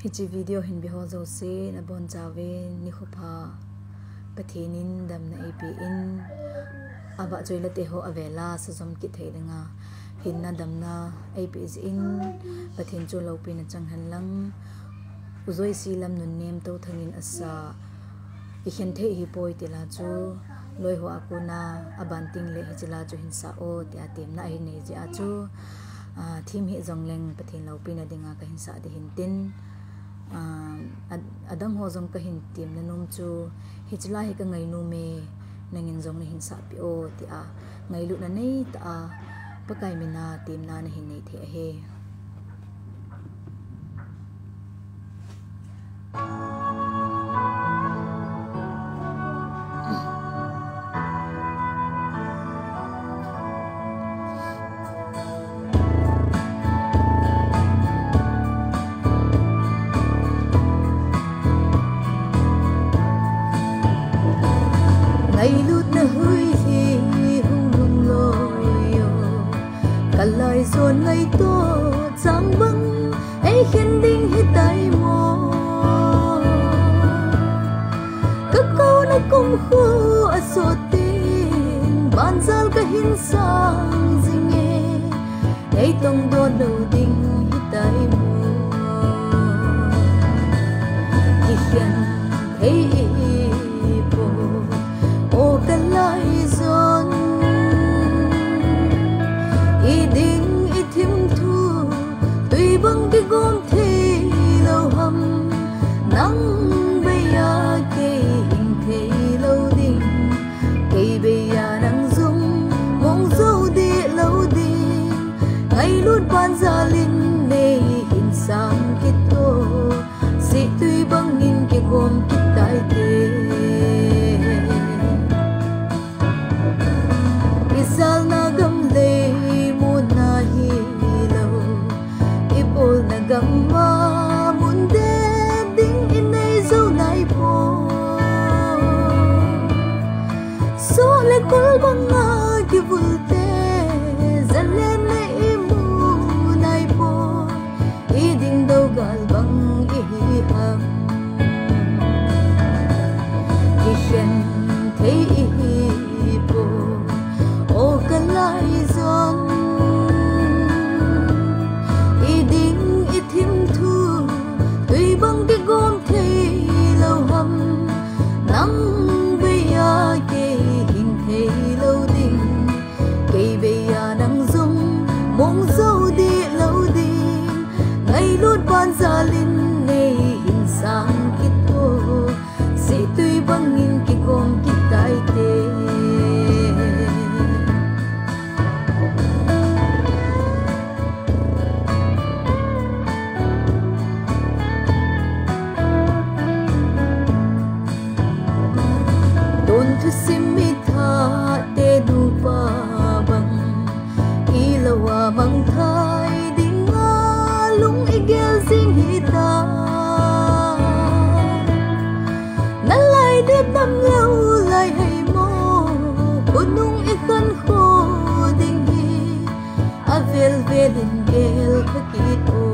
Hichi video hin biho zo se na bon jawe ni khopa pathinin dam na ap in aba joila te ho avela sazom ki theilenga hin na dam na ap is in pathin chu lo pin changhan lang uzoi silam nun nem to thangin asa ikhen the hi poi tela chu loi ho akuna abanting le hijila chu hinsa o te atim na hi ne ji a chu thim hi zongleng pathin lo pin adinga ka hinsa de hintin adang ho zong ka hin tim na num chu hijla hi ka ngai nu me nangin zong na hinsa pi o ti a ngai lu na nei ta pakai mina tim na na hin nei the he ngày lút na hơi hi hung lung loyo kalai zon ngày to chang băng ai khen ding hi tai mo các câu na cùng khu a so tin ban zal ka hin sang zinge ngày tông do đầu ding hi tai mo hi khen hey kalai zon iding ithim thu tui bang ki gom the lo ham nang beya ke hing the lo ding ke beya nang zum mong zo de lo ding ngai lut ban zalin ne hin sang kit to si tui bang in ke gom kit tai te Isal na gam le mo na hi lo ipol na gam ma mun de ding in nei zo nai po so le kol bang na ki vulte zale ne imu nai po I ding do gal bang I ham I shen thei I po o kalai zon iding ithim thu tui bang ki gom thei lo ham nang beya ke hin thei lo ding ke beya nang zum mong zo di lo ding ngai lut ban zalin ne hin sang kit to se tui bang in ki gom ki tai te tu simi tha te du pa bang ilawa bang thai dinga lung igel sing hita nalai de tam lâu lai hay mo kunung ikan kho ding hi avel vedin gel khakit o